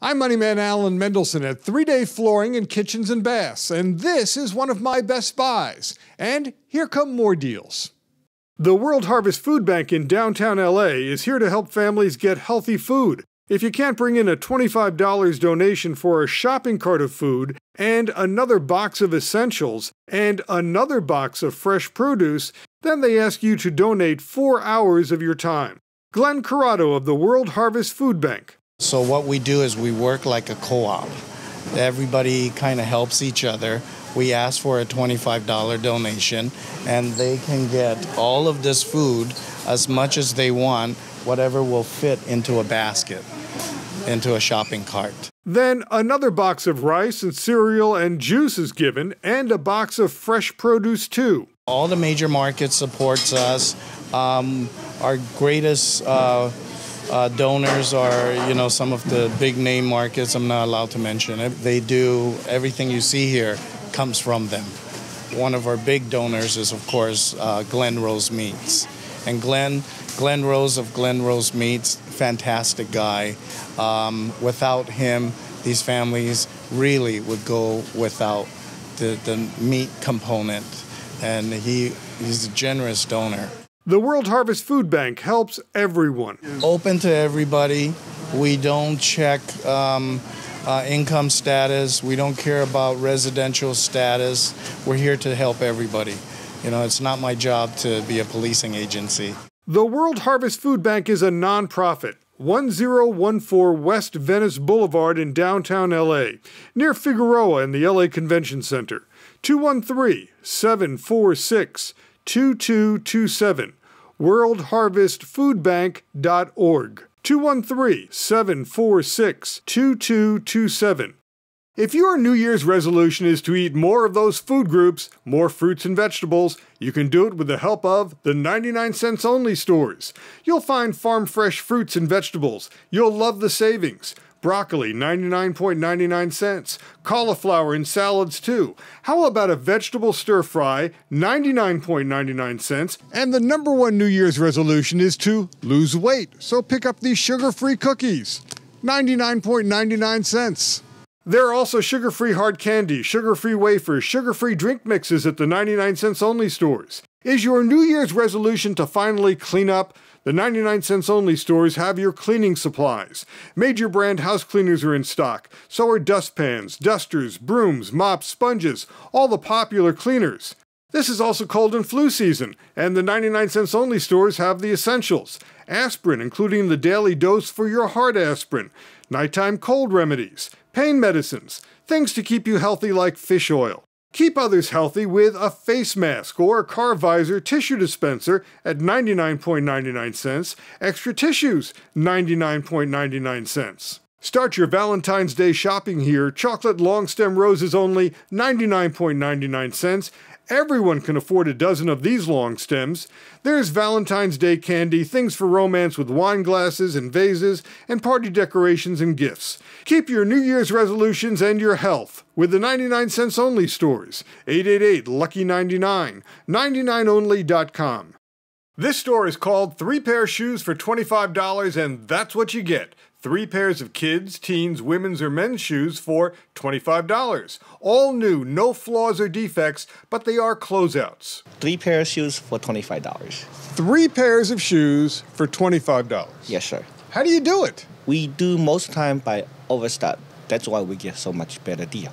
I'm Moneyman Alan Mendelson at 3-Day Flooring in Kitchens and Baths, and this is one of my best buys. And here come more deals. The World Harvest Food Bank in downtown LA is here to help families get healthy food. If you can't bring in a $25 donation for a shopping cart of food, and another box of essentials, and another box of fresh produce, then they ask you to donate 4 hours of your time. Glenn Corrado of the World Harvest Food Bank. So what we do is we work like a co-op. Everybody kind of helps each other. We ask for a $25 donation, and they can get all of this food as much as they want, whatever will fit into a basket, into a shopping cart. Then another box of rice and cereal and juice is given, and a box of fresh produce too. All the major markets supports us. Our greatest donors are, some of the big name markets. I'm not allowed to mention it. They do everything you see here comes from them. One of our big donors is, of course, Glen Rose Meats. And Glen Rose of Glen Rose Meats, fantastic guy. Without him, these families really would go without the meat component. And he's a generous donor. The World Harvest Food Bank helps everyone. Open to everybody. We don't check income status. We don't care about residential status. We're here to help everybody. It's not my job to be a policing agency. The World Harvest Food Bank is a nonprofit. 1014 West Venice Boulevard in downtown LA, near Figueroa and the LA Convention Center. 213-746-2227. WorldHarvestFoodBank.org. 213-746-2227. If your New Year's resolution is to eat more of those food groups, more fruits and vegetables, you can do it with the help of the 99-cents only stores. You'll find farm fresh fruits and vegetables. You'll love the savings. Broccoli, 99.99 cents. Cauliflower in salads, too. How about a vegetable stir-fry, 99.99 cents? And the #1 New Year's resolution is to lose weight, so pick up these sugar-free cookies, 99.99 cents. There are also sugar-free hard candy, sugar-free wafers, sugar-free drink mixes at the 99-cents only stores. Is your New Year's resolution to finally clean up? The 99-cents only stores have your cleaning supplies. Major brand house cleaners are in stock. So are dustpans, dusters, brooms, mops, sponges, all the popular cleaners. This is also cold and flu season, and the 99-cents only stores have the essentials. Aspirin, including the daily dose for your heart aspirin. Nighttime cold remedies. Pain medicines. Things to keep you healthy like fish oil. Keep others healthy with a face mask or a car visor tissue dispenser at 99.99 cents. Extra tissues, 99.99 cents. Start your Valentine's Day shopping here. Chocolate long stem roses only 99.99 cents. Everyone can afford a dozen of these long stems. There's Valentine's Day candy, things for romance with wine glasses and vases, and party decorations and gifts. Keep your New Year's resolutions and your health with the 99-cents only stores. 888-LUCKY99, 99only.com. This store is called 3 Pair Shoes for $25, and that's what you get. 3 pairs of kids, teens, women's, or men's shoes for $25. All new, no flaws or defects, but they are closeouts. 3 pair of shoes for $25. 3 pairs of shoes for $25. Yes, sir. How do you do it? We do most time by overstock. That's why we get so much better deal.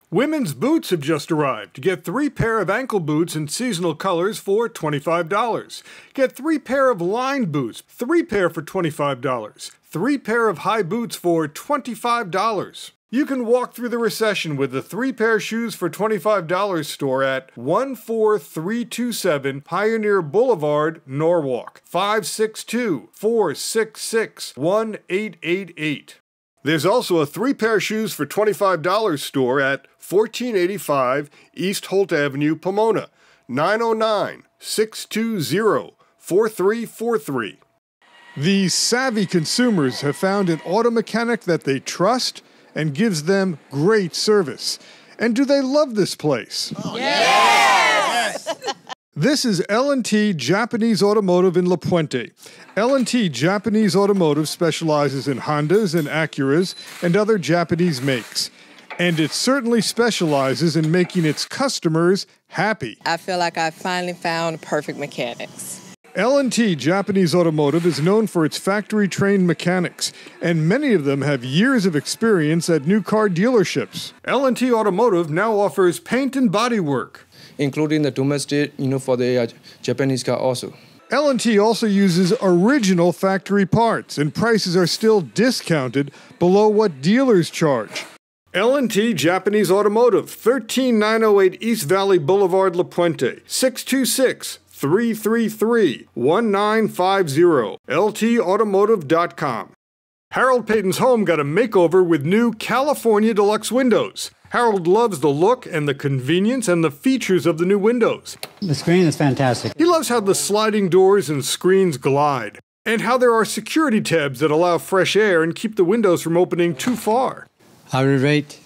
Women's boots have just arrived. Get 3 pair of ankle boots in seasonal colors for $25. Get 3 pair of lined boots, 3 pair for $25. 3 pair of high boots for $25. You can walk through the recession with the 3 pair shoes for $25 store at 14327 Pioneer Boulevard, Norwalk, 562-466-1888. There's also a 3 pair shoes for $25 store at 1485 East Holt Avenue, Pomona, 909-620-4343. These savvy consumers have found an auto mechanic that they trust and gives them great service. And do they love this place? Yes! This is L&T Japanese Automotive in La Puente. L&T Japanese Automotive specializes in Hondas and Acuras and other Japanese makes. And it certainly specializes in making its customers happy. I feel like I finally found perfect mechanics. L&T Japanese Automotive is known for its factory-trained mechanics, and many of them have years of experience at new car dealerships. L&T Automotive now offers paint and body work, including the domestic, for the Japanese car also. L&T also uses original factory parts, and prices are still discounted below what dealers charge. L&T Japanese Automotive, 13908 East Valley Boulevard, La Puente, 626-333-1950, ltautomotive.com. Harold Payton's home got a makeover with new California Deluxe windows. Harold loves the look and the convenience and the features of the new windows. The screen is fantastic. He loves how the sliding doors and screens glide, and how there are security tabs that allow fresh air and keep the windows from opening too far. I would rate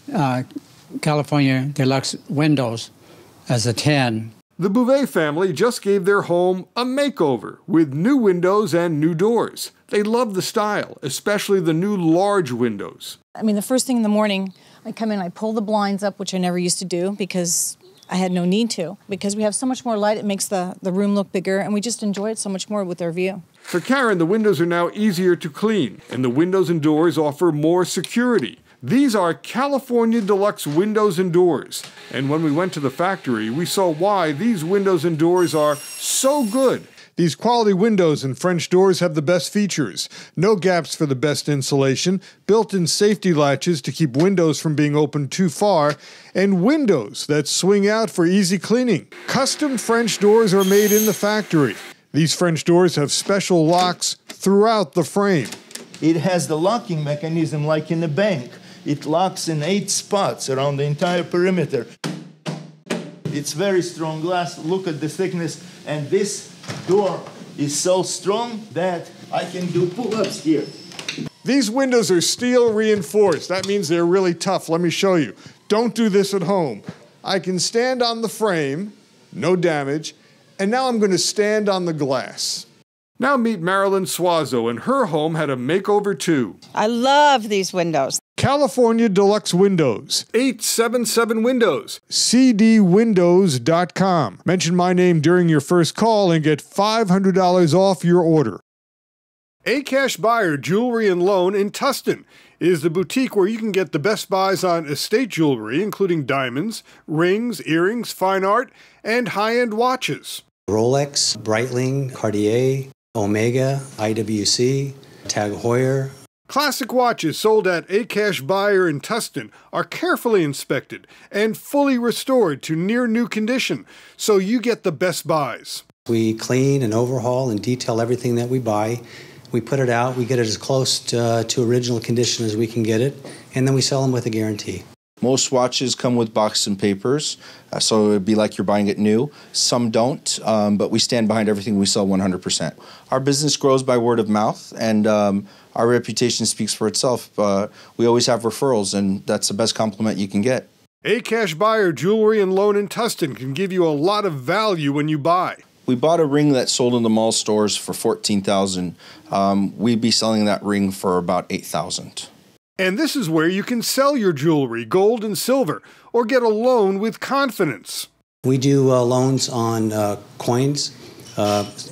California Deluxe windows as a 10. The Bouvet family just gave their home a makeover with new windows and new doors. They love the style, especially the new large windows. I mean, the first thing in the morning, I come in, I pull the blinds up, which I never used to do because I had no need to. Because we have so much more light, it makes the room look bigger, and we just enjoy it so much more with our view. For Karen, the windows are now easier to clean, and the windows and doors offer more security. These are California Deluxe windows and doors, and when we went to the factory, we saw why these windows and doors are so good. These quality windows and French doors have the best features. No gaps for the best insulation, built-in safety latches to keep windows from being opened too far, and windows that swing out for easy cleaning. Custom French doors are made in the factory. These French doors have special locks throughout the frame. It has the locking mechanism like in a bank. It locks in 8 spots around the entire perimeter. It's very strong glass. Look at the thickness. And this door is so strong that I can do pull-ups here. These windows are steel reinforced. That means they're really tough. Let me show you. Don't do this at home. I can stand on the frame, no damage, and now I'm going to stand on the glass. Now meet Marilyn Suazo, and her home had a makeover too. I love these windows. California Deluxe Windows, 877 Windows, cdwindows.com. Mention my name during your first call and get $500 off your order. A Cash Buyer Jewelry and Loan in Tustin is the boutique where you can get the best buys on estate jewelry, including diamonds, rings, earrings, fine art, and high-end watches. Rolex, Breitling, Cartier, Omega, IWC, Tag Heuer. Classic watches sold at A Cash Buyer in Tustin are carefully inspected and fully restored to near-new condition, so you get the best buys. We clean and overhaul and detail everything that we buy. We put it out, we get it as close to original condition as we can get it, and then we sell them with a guarantee. Most watches come with boxes and papers, so it would be like you're buying it new. Some don't, but we stand behind everything we sell 100%. Our business grows by word of mouth, and our reputation speaks for itself. We always have referrals, and that's the best compliment you can get. A Cash Buyer Jewelry and Loan in Tustin can give you a lot of value when you buy. We bought a ring that sold in the mall stores for $14,000. We'd be selling that ring for about $8,000. And this is where you can sell your jewelry, gold and silver, or get a loan with confidence. We do loans on coins.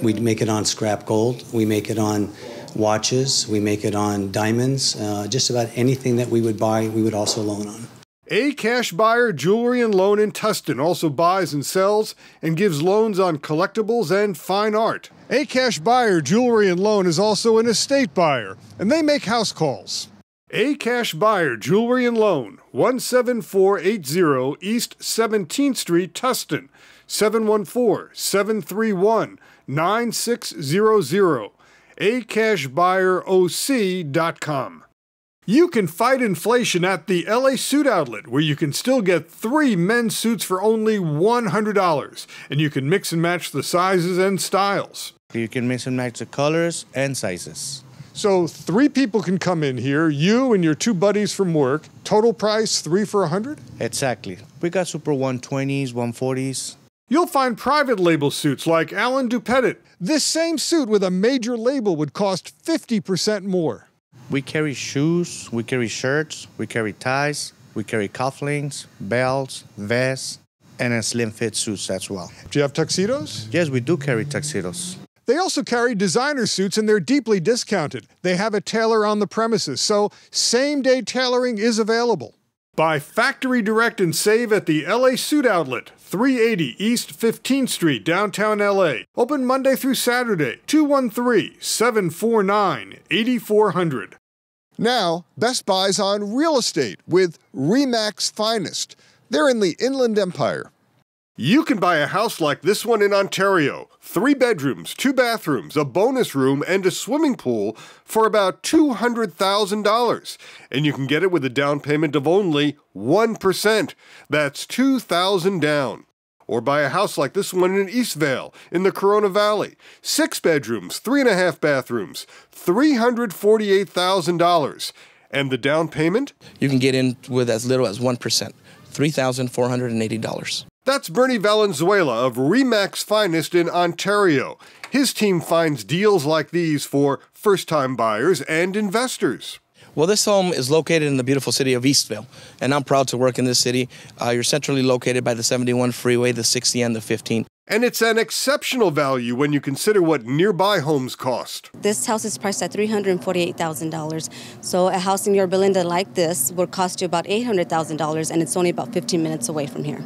We make it on scrap gold. We make it on watches. We make it on diamonds. Just about anything that we would buy, we would also loan on. A Cash Buyer Jewelry and Loan in Tustin also buys and sells and gives loans on collectibles and fine art. A Cash Buyer Jewelry and Loan is also an estate buyer, and they make house calls. A Cash Buyer Jewelry and Loan, 17480 East 17th Street, Tustin, 714-731-9600, acashbuyeroc.com. You can fight inflation at the LA Suit Outlet, where you can still get 3 men's suits for only $100, and you can mix and match the sizes and styles. You can mix and match the colors and sizes. So 3 people can come in here, you and your 2 buddies from work. Total price, 3 for $100? Exactly. We got Super 120s, 140s. You'll find private label suits like Alan Dupetit. This same suit with a major label would cost 50% more. We carry shoes, we carry shirts, we carry ties, we carry cufflinks, belts, vests, and a slim fit suits as well. Do you have tuxedos? Yes, we do carry tuxedos. They also carry designer suits, and they're deeply discounted. They have a tailor on the premises, so same-day tailoring is available. Buy factory direct and save at the LA Suit Outlet, 380 East 15th Street, downtown LA. Open Monday through Saturday, 213-749-8400. Now, Best Buy's on real estate with RE/MAX Finest. They're in the Inland Empire. You can buy a house like this one in Ontario. 3 bedrooms, 2 bathrooms, a bonus room, and a swimming pool for about $200,000. And you can get it with a down payment of only 1%. That's $2,000 down. Or buy a house like this one in Eastvale, in the Corona Valley. 6 bedrooms, 3.5 bathrooms, $348,000. And the down payment? You can get in with as little as 1%, $3,480. That's Bernie Valenzuela of RE/MAX Finest in Ontario. His team finds deals like these for first-time buyers and investors. Well, this home is located in the beautiful city of Eastvale, and I'm proud to work in this city. You're centrally located by the 71 freeway, the 60, and the 15. And it's an exceptional value when you consider what nearby homes cost. This house is priced at $348,000. So a house in your Belinda like this would cost you about $800,000, and it's only about 15 minutes away from here.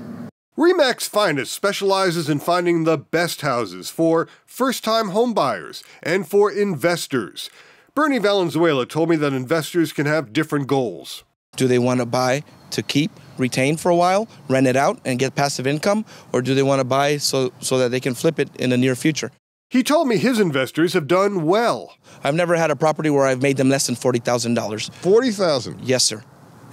RE/MAX Finest specializes in finding the best houses for first-time homebuyers and for investors. Bernie Valenzuela told me that investors can have different goals. Do they want to buy to keep, retain for a while, rent it out, and get passive income? Or do they want to buy so that they can flip it in the near future? He told me his investors have done well. I've never had a property where I've made them less than $40,000. $40,000? Yes, sir.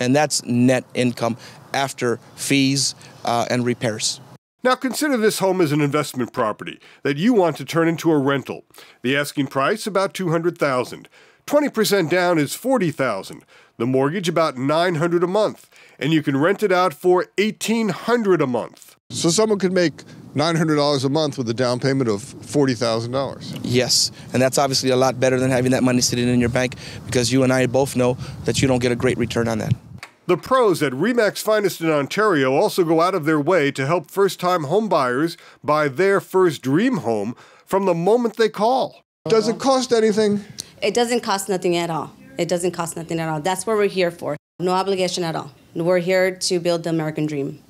And that's net income after fees and repairs. Now consider this home as an investment property that you want to turn into a rental. The asking price about $200,000. 20% down is $40,000. The mortgage about $900 a month, and you can rent it out for $1,800 a month. So someone could make $900 a month with a down payment of $40,000. Yes, and that's obviously a lot better than having that money sitting in your bank, because you and I both know that you don't get a great return on that. The pros at RE/MAX Finest in Ontario also go out of their way to help first-time homebuyers buy their first dream home from the moment they call. Does it cost anything? It doesn't cost nothing at all. It doesn't cost nothing at all. That's what we're here for. No obligation at all. We're here to build the American dream.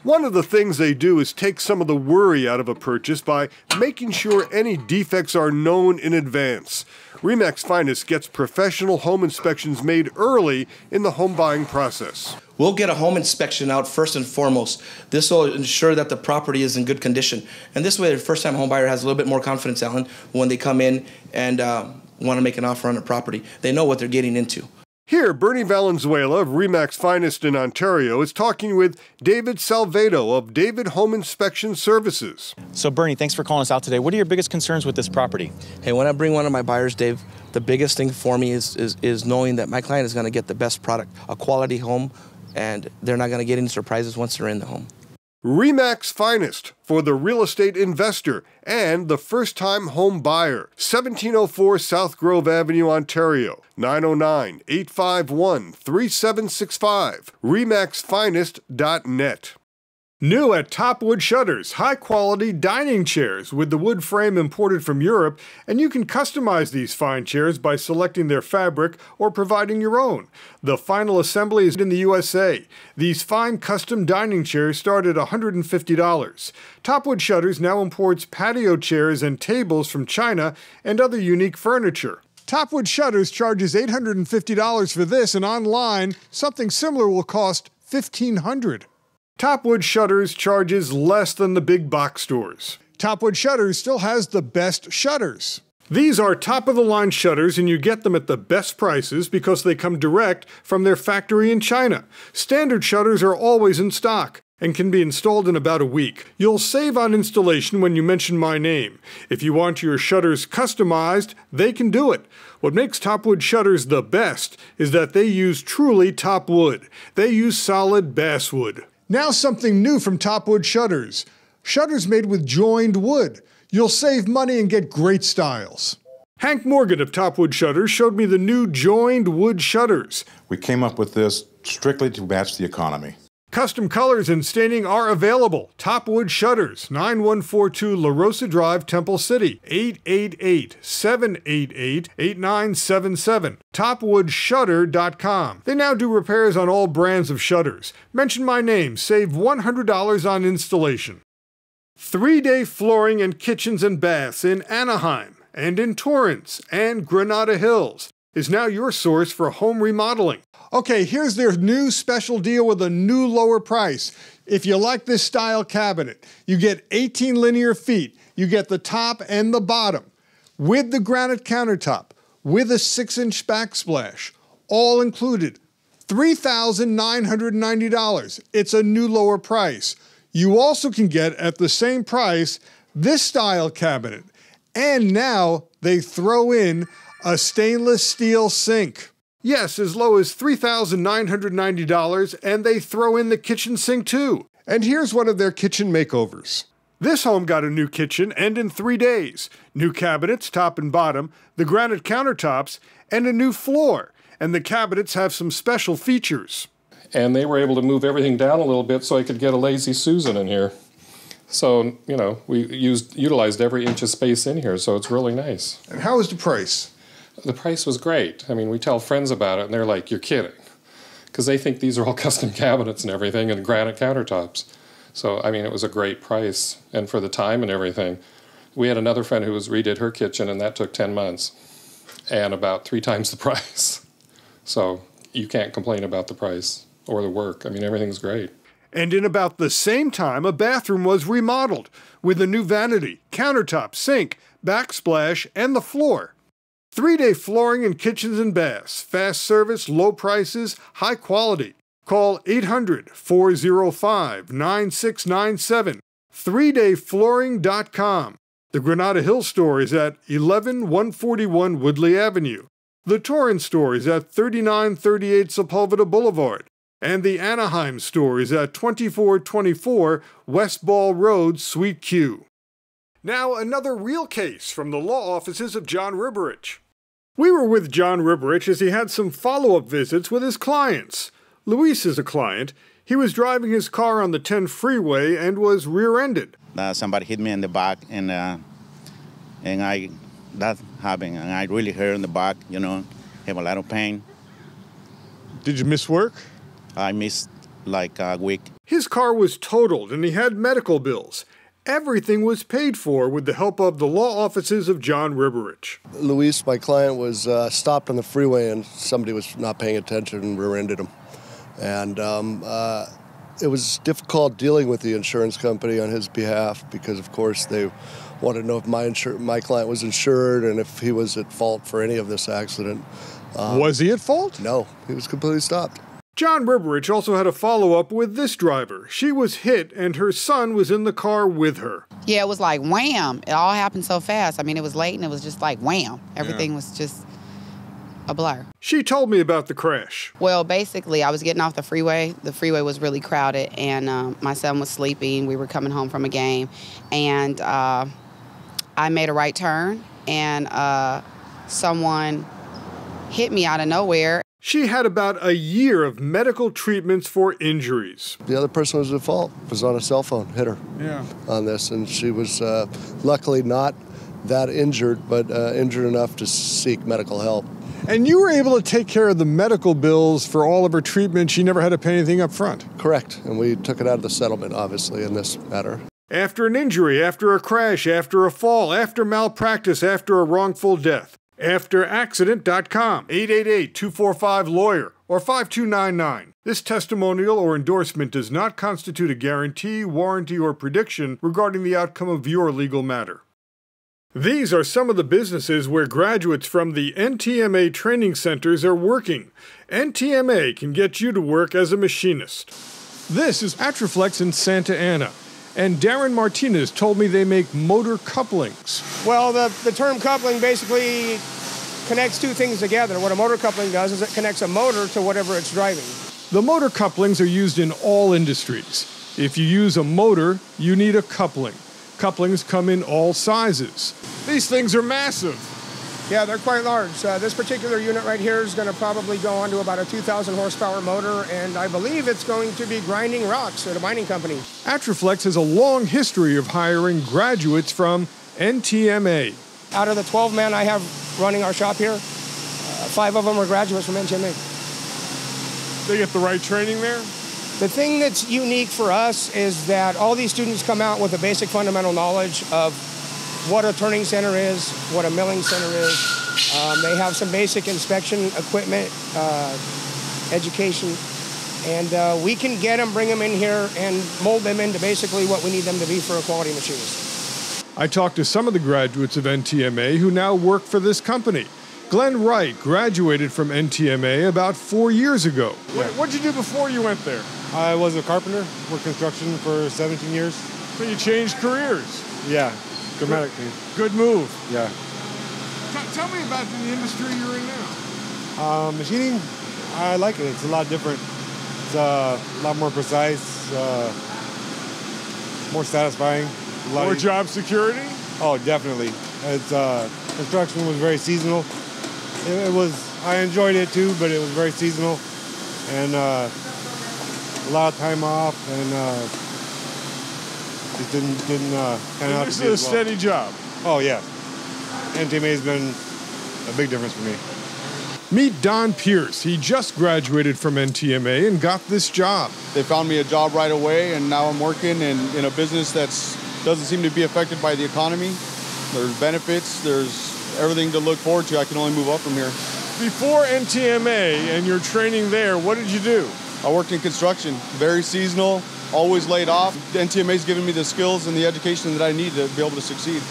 One of the things they do is take some of the worry out of a purchase by making sure any defects are known in advance. RE/MAX Finest gets professional home inspections made early in the home buying process. We'll get a home inspection out first and foremost. This will ensure that the property is in good condition. And this way, the first-time home buyer has a little bit more confidence, Alan, when they come in and want to make an offer on a property. They know what they're getting into. Here, Bernie Valenzuela of RE/MAX Finest in Ontario is talking with David Salvedo of David Home Inspection Services. So Bernie, thanks for calling us out today. What are your biggest concerns with this property? Hey, when I bring one of my buyers, Dave, the biggest thing for me is knowing that my client is going to get the best product, a quality home, and they're not going to get any surprises once they're in the home. RE/MAX Finest for the real estate investor and the first-time home buyer. 1704 South Grove Avenue, Ontario. 909-851-3765. RE/MAXFinest.net. New at Topwood Shutters, high-quality dining chairs with the wood frame imported from Europe, and you can customize these fine chairs by selecting their fabric or providing your own. The final assembly is in the USA. These fine custom dining chairs start at $150. Topwood Shutters now imports patio chairs and tables from China and other unique furniture. Topwood Shutters charges $850 for this, and online, something similar will cost $1,500. Topwood Shutters charges less than the big box stores. Topwood Shutters still has the best shutters. These are top-of-the-line shutters, and you get them at the best prices because they come direct from their factory in China. Standard shutters are always in stock and can be installed in about a week. You'll save on installation when you mention my name. If you want your shutters customized, they can do it. What makes Topwood Shutters the best is that they use truly top wood. They use solid basswood. Now something new from Topwood Shutters. Shutters made with joined wood. You'll save money and get great styles. Hank Morgan of Topwood Shutters showed me the new joined wood shutters. We came up with this strictly to match the economy. Custom colors and staining are available. Topwood Shutters, 9142 La Rosa Drive, Temple City, 888-788-8977. TopwoodShutter.com. They now do repairs on all brands of shutters. Mention my name, save $100 on installation. 3-day flooring and kitchens and baths in Anaheim and in Torrance and Granada Hills is now your source for home remodeling. Okay, here's their new special deal with a new lower price. If you like this style cabinet, you get 18 linear feet. You get the top and the bottom with the granite countertop, with a 6-inch backsplash, all included. $3,990. It's a new lower price. You also can get at the same price this style cabinet. And now they throw in a stainless steel sink. Yes, as low as $3,990, and they throw in the kitchen sink too. And here's one of their kitchen makeovers. This home got a new kitchen, and in 3 days. New cabinets, top and bottom, the granite countertops, and a new floor. And the cabinets have some special features. And they were able to move everything down a little bit so I could get a Lazy Susan in here. So, you know, we utilized every inch of space in here, so it's really nice. And how was the price? The price was great. I mean, we tell friends about it, and they're like, you're kidding. Because they think these are all custom cabinets and everything and granite countertops. So, I mean, it was a great price. And for the time and everything, we had another friend who redid her kitchen, and that took 10 months. And about 3 times the price. So, you can't complain about the price or the work. I mean, everything's great. And in about the same time, a bathroom was remodeled with a new vanity, countertop, sink, backsplash, and the floor. 3-day flooring in kitchens and baths, fast service, low prices, high quality. Call 800-405-9697. 3dayflooring.com. The Granada Hill store is at 11141 Woodley Avenue. The Torrance store is at 3938 Sepulveda Boulevard. And the Anaheim store is at 2424 West Ball Road, Suite Q. Now, another real case from the law offices of John Riberich. We were with John Riberich as he had some follow-up visits with his clients. Luis is a client. He was driving his car on the 10 freeway and was rear-ended. Somebody hit me in the back, and that happened, and I really hurt in the back, you know, have a lot of pain. Did you miss work? I missed like a week. His car was totaled and he had medical bills. Everything was paid for with the help of the law offices of John Riberich. Luis, my client, was stopped on the freeway and somebody was not paying attention and rear-ended him. And it was difficult dealing with the insurance company on his behalf because, of course, they wanted to know if my client was insured and if he was at fault for any of this accident. Was he at fault? No, he was completely stopped. John Riberich also had a follow-up with this driver. She was hit and her son was in the car with her. Yeah, it was like wham. It all happened so fast. I mean, it was late and it was just like wham. Everything was just a blur. She told me about the crash. Well, basically, I was getting off the freeway. The freeway was really crowded and my son was sleeping. We were coming home from a game and I made a right turn and someone hit me out of nowhere. She had about a year of medical treatments for injuries. The other person was at fault, was on a cell phone, hit her on this, and she was luckily not that injured, but injured enough to seek medical help. And you were able to take care of the medical bills for all of her treatment. She never had to pay anything up front. Correct, and we took it out of the settlement, obviously, in this matter. After an injury, after a crash, after a fall, after malpractice, after a wrongful death. AfterAccident.com, 888-245-LAWYER, or 5299. This testimonial or endorsement does not constitute a guarantee, warranty, or prediction regarding the outcome of your legal matter. These are some of the businesses where graduates from the NTMA training centers are working. NTMA can get you to work as a machinist. This is Atroflex in Santa Ana. And Darren Martinez told me they make motor couplings. Well, the term coupling basically connects two things together. What a motor coupling does is it connects a motor to whatever it's driving. The motor couplings are used in all industries. If you use a motor, you need a coupling. Couplings come in all sizes. These things are massive. Yeah, they're quite large. This particular unit right here is going to probably go onto about a 2,000 horsepower motor, and I believe it's going to be grinding rocks at a mining company. Atroflex has a long history of hiring graduates from NTMA. Out of the 12 men I have running our shop here, 5 of them are graduates from NTMA. They get the right training there? The thing that's unique for us is that all these students come out with a basic fundamental knowledge of what a turning center is, what a milling center is. They have some basic inspection equipment, education, and we can get them, bring them in here, and mold them into basically what we need them to be for a quality machinist. I talked to some of the graduates of NTMA who now work for this company. Glenn Wright graduated from NTMA about 4 years ago. Yeah. What did you do before you went there? I was a carpenter, worked construction for 17 years. So you changed careers? Yeah, dramatically. Good move. Yeah. Tell me about the industry you're in now. Machining, I like it. It's a lot different. It's a lot more precise, more satisfying. More job security? Oh, definitely. It's construction was very seasonal. It was. I enjoyed it too, but it was very seasonal, and a lot of time off, and it didn't kind of. This is a steady job. Oh yeah, NTMA has been a big difference for me. Meet Don Pierce. He just graduated from NTMA and got this job. They found me a job right away, and now I'm working in a business that doesn't seem to be affected by the economy. There's benefits, there's everything to look forward to. I can only move up from here. Before NTMA and your training there, what did you do? I worked in construction, very seasonal, always laid off. NTMA's given me the skills and the education that I need to be able to succeed.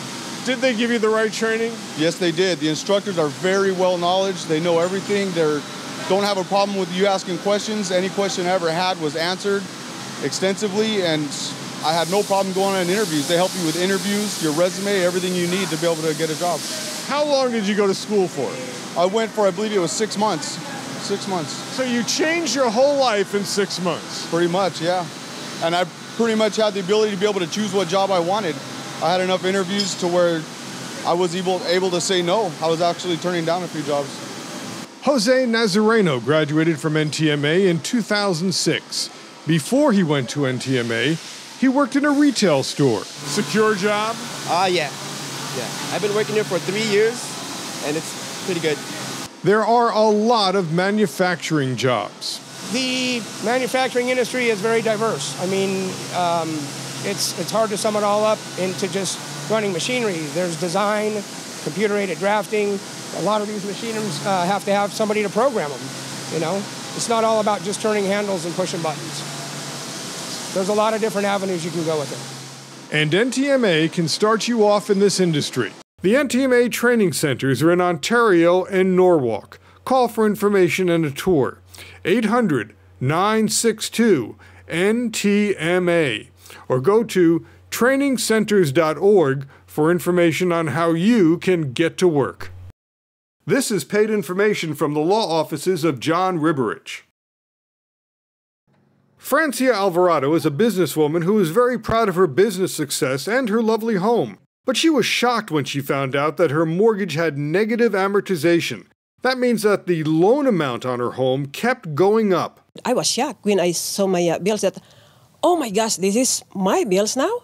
Did they give you the right training? Yes, they did. The instructors are very well knowledge. They know everything. They don't have a problem with you asking questions. Any question I ever had was answered extensively, and I had no problem going on interviews. They help you with interviews, your resume, everything you need to be able to get a job. How long did you go to school for? I went for, I believe it was 6 months. 6 months. So you changed your whole life in 6 months? Pretty much, yeah. And I pretty much had the ability to be able to choose what job I wanted. I had enough interviews to where I was able to say no. I was actually turning down a few jobs. Jose Nazareno graduated from NTMA in 2006. Before he went to NTMA, he worked in a retail store. Secure job? Yeah. I've been working here for 3 years, and it's pretty good. There are a lot of manufacturing jobs. The manufacturing industry is very diverse. I mean, it's hard to sum it all up into just running machinery. There's design, computer-aided drafting. A lot of these machines have to have somebody to program them, you know? It's not all about just turning handles and pushing buttons. There's a lot of different avenues you can go with it. And NTMA can start you off in this industry. The NTMA training centers are in Ontario and Norwalk. Call for information and a tour. 800-962-NTMA or go to trainingcenters.org for information on how you can get to work. This is paid information from the law offices of John Riberich. Francia Alvarado is a businesswoman who is very proud of her business success and her lovely home. But she was shocked when she found out that her mortgage had negative amortization. That means that the loan amount on her home kept going up. I was shocked when I saw my bills that, oh my gosh, this is my bills now?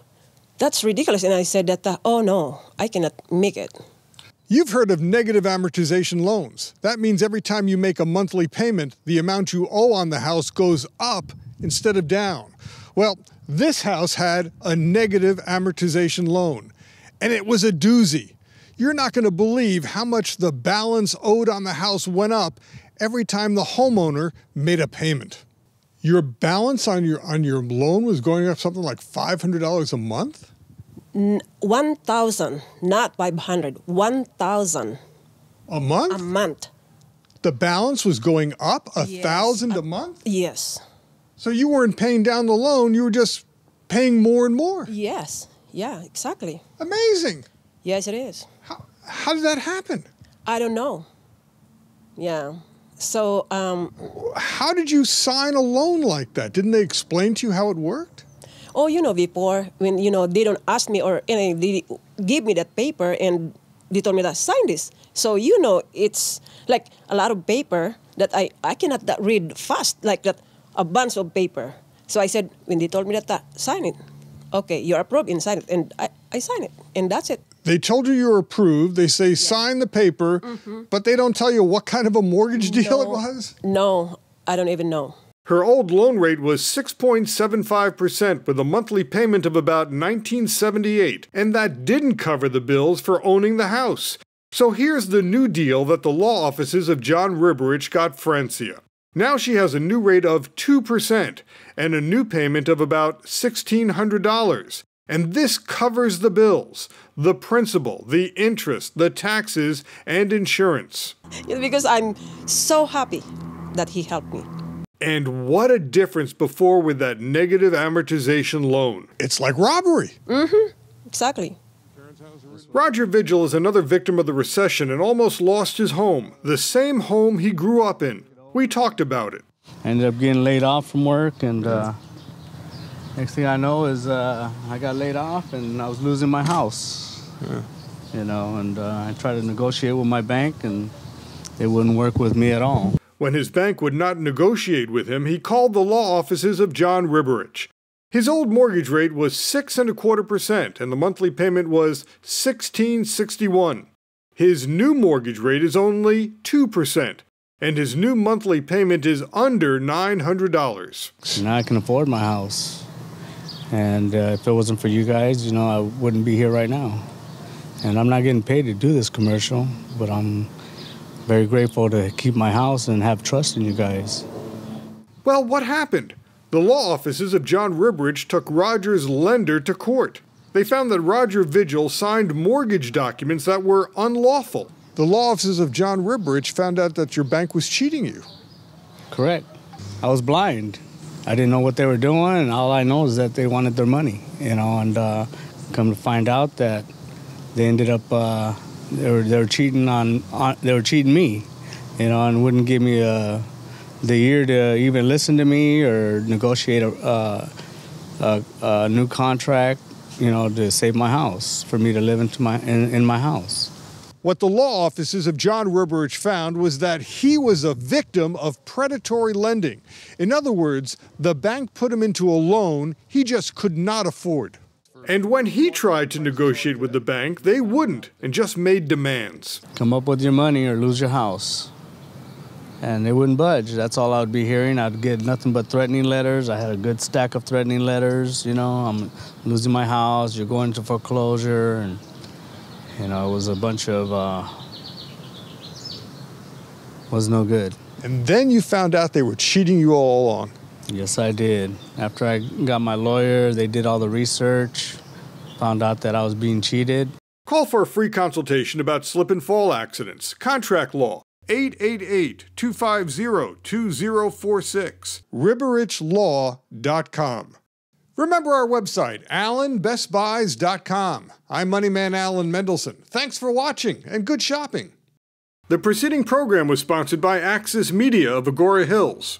That's ridiculous. And I said that, oh no, I cannot make it. You've heard of negative amortization loans. That means every time you make a monthly payment, the amount you owe on the house goes up instead of down. Well, this house had a negative amortization loan, and it was a doozy. You're not going to believe how much the balance owed on the house went up every time the homeowner made a payment. Your balance on your loan was going up something like $500 a month? 1,000, not 500. 1,000. A month? A month. The balance was going up 1,000 a month? Yes. So you weren't paying down the loan, you were just paying more and more? Yes. Yeah, exactly. Amazing. Yes, it is. How did that happen? I don't know. Yeah. So, how did you sign a loan like that? Didn't they explain to you how it worked? oh, before when they don't ask me or they give me that paper and they told me that sign this. So it's like a lot of paper that I cannot read fast, like that, a bunch of paper. So I said, when they told me that, sign it. Okay, you're approved and sign it. And I sign it, and that's it. They told you were approved. They say sign the paper, but they don't tell you what kind of a mortgage deal it was? No, I don't even know. Her old loan rate was 6.75% with a monthly payment of about $19.78, and that didn't cover the bills for owning the house. So here's the new deal that the law offices of John Riberich got Francia. Now she has a new rate of 2% and a new payment of about $1,600. And this covers the bills, the principal, the interest, the taxes, and insurance. Because I'm so happy that he helped me. And what a difference before with that negative amortization loan. It's like robbery. Exactly. Roger Vigil is another victim of the recession and almost lost his home, the same home he grew up in. We talked about it. I ended up getting laid off from work, and next thing I know is I got laid off and I was losing my house. And I tried to negotiate with my bank, and they wouldn't work with me at all. When his bank would not negotiate with him, he called the law offices of John Riberich. His old mortgage rate was 6.25%, and the monthly payment was $1,661. His new mortgage rate is only 2%, and his new monthly payment is under $900. Now I can afford my house. And if it wasn't for you guys, I wouldn't be here right now. And I'm not getting paid to do this commercial, but I'm very grateful to keep my house and have trust in you guys. Well, what happened? The law offices of John Riberich took Roger's lender to court. They found that Roger Vigil signed mortgage documents that were unlawful. The law offices of John Riberich found out that your bank was cheating you. Correct. I was blind. I didn't know what they were doing, and all I know is that they wanted their money, and come to find out that they ended up they were cheating they were cheating me, and wouldn't give me the year to even listen to me or negotiate a new contract, to save my house, for me to live in my house. What the law offices of John Riberich found was that he was a victim of predatory lending. In other words, the bank put him into a loan he just could not afford. And when he tried to negotiate with the bank, they wouldn't and just made demands. Come up with your money or lose your house. And they wouldn't budge. That's all I would be hearing. I'd get nothing but threatening letters. I had a good stack of threatening letters. I'm losing my house, you're going into foreclosure, and it was a bunch of, was no good. And then you found out they were cheating you all along. Yes, I did. After I got my lawyer, they did all the research, found out that I was being cheated. Call for a free consultation about slip and fall accidents, contract law, 888-250-2046, riberichlaw.com. Remember our website, AllenBestBuys.com. I'm Moneyman Alan Mendelson. Thanks for watching and good shopping. The preceding program was sponsored by Axis Media of Agora Hills.